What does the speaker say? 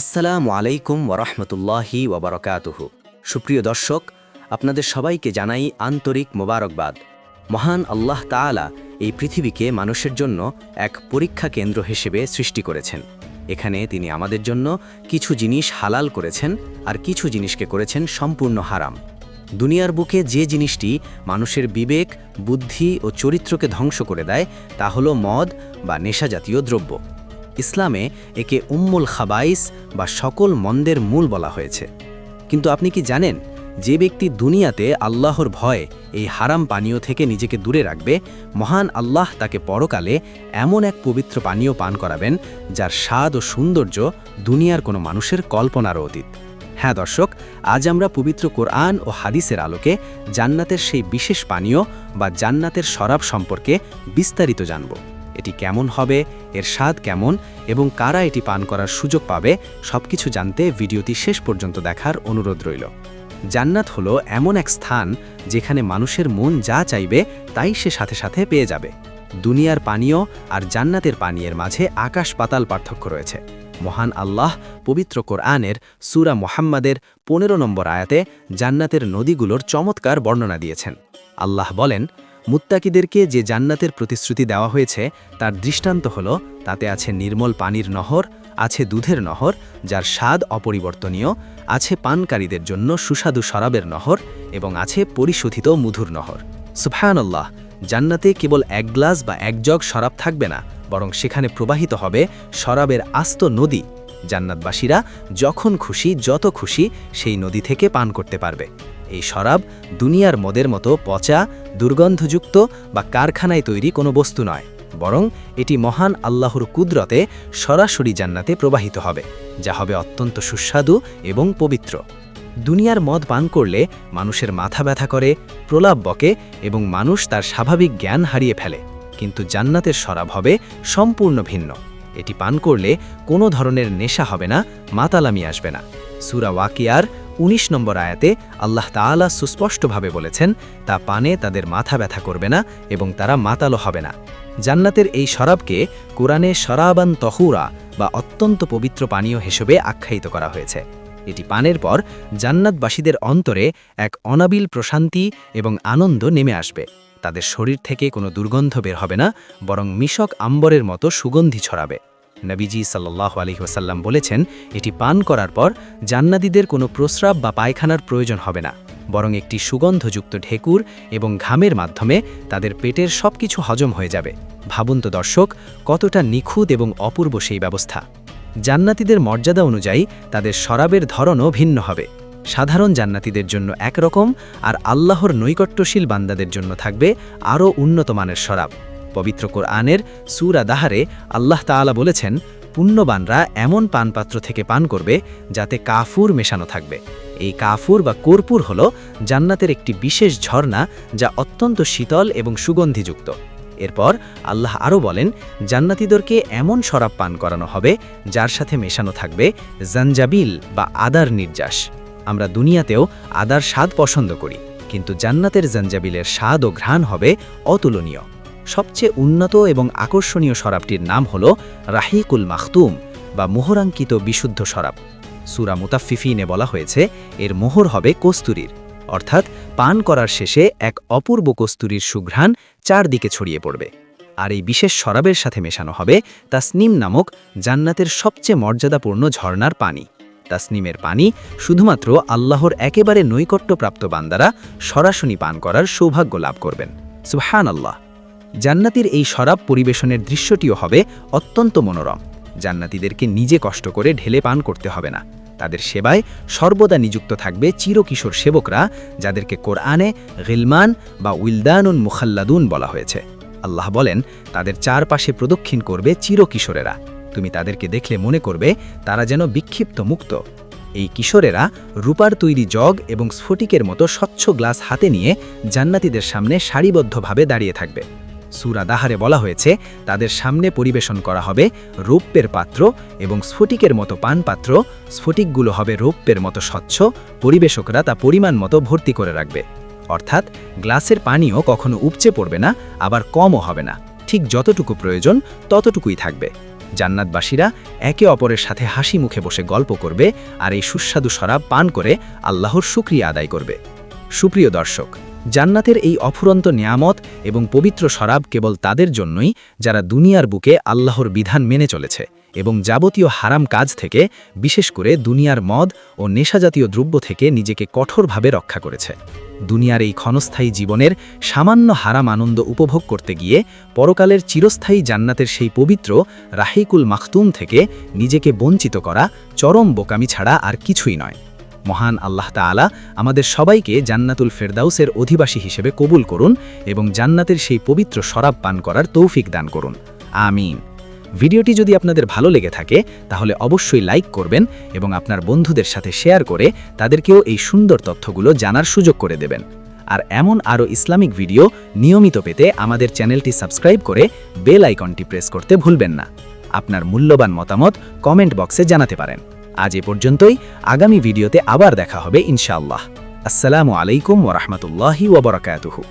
আসসালামু আলাইকুম ওরহমতুল্লাহি ওবরকাতুহু। সুপ্রিয় দর্শক, আপনাদের সবাইকে জানাই আন্তরিক মোবারকবাদ। মহান আল্লাহ তাআলা এই পৃথিবীকে মানুষের জন্য এক পরীক্ষা কেন্দ্র হিসেবে সৃষ্টি করেছেন। এখানে তিনি আমাদের জন্য কিছু জিনিস হালাল করেছেন আর কিছু জিনিসকে করেছেন সম্পূর্ণ হারাম। দুনিয়ার বুকে যে জিনিসটি মানুষের বিবেক, বুদ্ধি ও চরিত্রকে ধ্বংস করে দেয় তা হলো মদ বা নেশাজাতীয় দ্রব্য। ইসলামে একে উম্মুল খাবাইস বা সকল মন্দের মূল বলা হয়েছে। কিন্তু আপনি কি জানেন, যে ব্যক্তি দুনিয়াতে আল্লাহর ভয়ে এই হারাম পানীয় থেকে নিজেকে দূরে রাখবে, মহান আল্লাহ তাকে পরকালে এমন এক পবিত্র পানীয় পান করাবেন যার স্বাদ ও সৌন্দর্য দুনিয়ার কোনো মানুষের কল্পনারও অতীত। হ্যাঁ দর্শক, আজ আমরা পবিত্র কোরআন ও হাদিসের আলোকে জান্নাতের সেই বিশেষ পানীয় বা জান্নাতের শরাব সম্পর্কে বিস্তারিত জানব। এটি কেমন হবে, এর স্বাদ কেমন এবং কারা এটি পান করার সুযোগ পাবে, সবকিছু জানতে ভিডিওটি শেষ পর্যন্ত দেখার অনুরোধ রইল। জান্নাত হলো এমন এক স্থান যেখানে মানুষের মন যা চাইবে তাই সে সাথে সাথে পেয়ে যাবে। দুনিয়ার পানীয় আর জান্নাতের পানীয়ের মাঝে আকাশ পাতাল পার্থক্য রয়েছে। মহান আল্লাহ পবিত্র কোরআনের সূরা মুহাম্মাদের 15 নম্বর আয়াতে জান্নাতের নদীগুলোর চমৎকার বর্ণনা দিয়েছেন। আল্লাহ বলেন, মুত্তাকিদেরকে যে জান্নাতের প্রতিশ্রুতি দেওয়া হয়েছে তার দৃষ্টান্ত হল, তাতে আছে নির্মল পানির নহর, আছে দুধের নহর যার স্বাদ অপরিবর্তনীয়, আছে পানকারীদের জন্য সুস্বাদু শরাবের নহর এবং আছে পরিশোধিত মধুর নহর। সুবহানাল্লাহ! জান্নাতে কেবল এক গ্লাস বা এক জগ শরাব থাকবে না, বরং সেখানে প্রবাহিত হবে শরাবের আস্ত নদী। জান্নাতবাসীরা যখন খুশি, যত খুশি সেই নদী থেকে পান করতে পারবে। এই শরাব দুনিয়ার মদের মতো পচা, দুর্গন্ধযুক্ত বা কারখানায় তৈরি কোনো বস্তু নয়, বরং এটি মহান আল্লাহর কুদরতে সরাসরি জান্নাতে প্রবাহিত হবে, যা হবে অত্যন্ত সুস্বাদু এবং পবিত্র। দুনিয়ার মদ পান করলে মানুষের মাথা ব্যথা করে, প্রলাপ বকে এবং মানুষ তার স্বাভাবিক জ্ঞান হারিয়ে ফেলে। কিন্তু জান্নাতের শরাব হবে সম্পূর্ণ ভিন্ন। এটি পান করলে কোনো ধরনের নেশা হবে না, মাতালামি আসবে না। সূরা ওয়াকিয়ার 19 নম্বর আয়াতে আল্লাহ তাআলা সুস্পষ্টভাবে বলেছেন, তা পানে তাদের মাথা ব্যথা করবে না এবং তারা মাতালো হবে না। জান্নাতের এই শরাবকে কোরআনে শরাবান তহুরা বা অত্যন্ত পবিত্র পানীয় হিসেবে আখ্যায়িত করা হয়েছে। এটি পানের পর জান্নাতবাসীদের অন্তরে এক অনাবিল প্রশান্তি এবং আনন্দ নেমে আসবে। তাদের শরীর থেকে কোনো দুর্গন্ধ বের হবে না, বরং মিশক আম্বরের মতো সুগন্ধি ছড়াবে। নবীজি সাল্লাল্লাহু আলাইহি ওয়াসাল্লাম বলেছেন, এটি পান করার পর জান্নাতীদের কোনো প্রস্রাব বা পায়খানার প্রয়োজন হবে না, বরং একটি সুগন্ধযুক্ত ঢেকুর এবং ঘামের মাধ্যমে তাদের পেটের সবকিছু হজম হয়ে যাবে। ভাবুন তো দর্শক, কতটা নিখুঁত এবং অপূর্ব সেই ব্যবস্থা। জান্নাতীদের মর্যাদা অনুযায়ী তাদের শরাবের ধরনও ভিন্ন হবে। সাধারণ জান্নাতীদের জন্য একরকম, আর আল্লাহর নৈকট্যশীল বান্দাদের জন্য থাকবে আরও উন্নত মানের শরাব। পবিত্র কোরআনের সূরা দাহারে আল্লাহ তাআলা বলেছেন, পুণ্যবানরা এমন পানপাত্র থেকে পান করবে যাতে কাফুর মেশানো থাকবে। এই কাফুর বা কর্পূর হল জান্নাতের একটি বিশেষ ঝর্ণা, যা অত্যন্ত শীতল এবং সুগন্ধিযুক্ত। এরপর আল্লাহ আরও বলেন, জান্নাতীদেরকে এমন শরাব পান করানো হবে যার সাথে মেশানো থাকবে জানজাবিল বা আদার নির্যাস। আমরা দুনিয়াতেও আদার স্বাদ পছন্দ করি, কিন্তু জান্নাতের জানজাবিলের স্বাদ ও ঘ্রাণ হবে অতুলনীয়। সবচেয়ে উন্নত এবং আকর্ষণীয় শরাবটির নাম হল রাহিকুল মাখতুম বা মোহরাঙ্কিত বিশুদ্ধ শরাব। সূরা মুতাফফিফিনে বলা হয়েছে, এর মোহর হবে কস্তুরীর, অর্থাৎ পান করার শেষে এক অপূর্ব কস্তুরীর সুঘ্রাণ চারদিকে ছড়িয়ে পড়বে। আর এই বিশেষ শরাবের সাথে মেশানো হবে তাসনিম নামক জান্নাতের সবচেয়ে মর্যাদাপূর্ণ ঝর্ণার পানি। তাসনিমের পানি শুধুমাত্র আল্লাহর একেবারে নৈকট্যপ্রাপ্ত বান্দারা সরাসরি পান করার সৌভাগ্য লাভ করবেন। সুবহানাল্লাহ! জান্নাতীর এই শরাব পরিবেশনের দৃশ্যটিও হবে অত্যন্ত মনোরম। জান্নাতীদেরকে নিজে কষ্ট করে ঢেলে পান করতে হবে না। তাদের সেবায় সর্বদা নিযুক্ত থাকবে চিরকিশোর সেবকরা, যাদেরকে কোরআনে গিলমান বা উইলদানুন মুখাল্লাদুন বলা হয়েছে। আল্লাহ বলেন, তাদের চারপাশে প্রদক্ষিণ করবে চিরকিশোরেরা। তুমি তাদেরকে দেখলে মনে করবে তারা যেন বিক্ষিপ্ত মুক্ত। এই কিশোরেরা রূপার তৈরি জগ এবং স্ফটিকের মতো স্বচ্ছ গ্লাস হাতে নিয়ে জান্নাতীদের সামনে সারিবদ্ধভাবে দাঁড়িয়ে থাকবে। সূরা দাহারে বলা হয়েছে, তাদের সামনে পরিবেশন করা হবে রৌপ্যের পাত্র এবং স্ফটিকের মতো পানপাত্র। স্ফটিকগুলো হবে রৌপ্যের মতো স্বচ্ছ, পরিবেশকরা তা পরিমাণ মতো ভর্তি করে রাখবে। অর্থাৎ গ্লাসের পানিও কখনো উপচে পড়বে না, আবার কমও হবে না, ঠিক যতটুকু প্রয়োজন ততটুকুই থাকবে। জান্নাতবাসীরা একে অপরের সাথে হাসি মুখে বসে গল্প করবে আর এই সুস্বাদু শরাব পান করে আল্লাহর শুকরিয়া আদায় করবে। সুপ্রিয় দর্শক, জান্নাতের এই অফুরন্ত নিয়ামত এবং পবিত্র শরাব কেবল তাদের জন্যই যারা দুনিয়ার বুকে আল্লাহর বিধান মেনে চলেছে এবং যাবতীয় হারাম কাজ থেকে, বিশেষ করে দুনিয়ার মদ ও নেশাজাতীয় দ্রব্য থেকে নিজেকে কঠোরভাবে রক্ষা করেছে। দুনিয়ার এই ক্ষণস্থায়ী জীবনের সামান্য হারাম আনন্দ উপভোগ করতে গিয়ে পরকালের চিরস্থায়ী জান্নাতের সেই পবিত্র রাহিকুল মাখতুম থেকে নিজেকে বঞ্চিত করা চরম বোকামি ছাড়া আর কিছুই নয়। মহান আল্লাহ তাআলা আমাদের সবাইকে জান্নাতুল ফেরদাউসের অধিবাসী হিসেবে কবুল করুন এবং জান্নাতের সেই পবিত্র শরাব পান করার তৌফিক দান করুন। আমিন। ভিডিওটি যদি আপনাদের ভালো লেগে থাকে তাহলে অবশ্যই লাইক করবেন এবং আপনার বন্ধুদের সাথে শেয়ার করে তাদেরকেও এই সুন্দর তথ্যগুলো জানার সুযোগ করে দেবেন। আর এমন আরও ইসলামিক ভিডিও নিয়মিত পেতে আমাদের চ্যানেলটি সাবস্ক্রাইব করে বেল আইকনটি প্রেস করতে ভুলবেন না। আপনার মূল্যবান মতামত কমেন্ট বক্সে জানাতে পারেন। আজ এ পর্যন্তই। আগামী ভিডিওতে আবার দেখা হবে ইনশাআল্লাহ। আসসালামু আলাইকুম ওয়া রাহমাতুল্লাহি ওয়া বারাকাতুহু।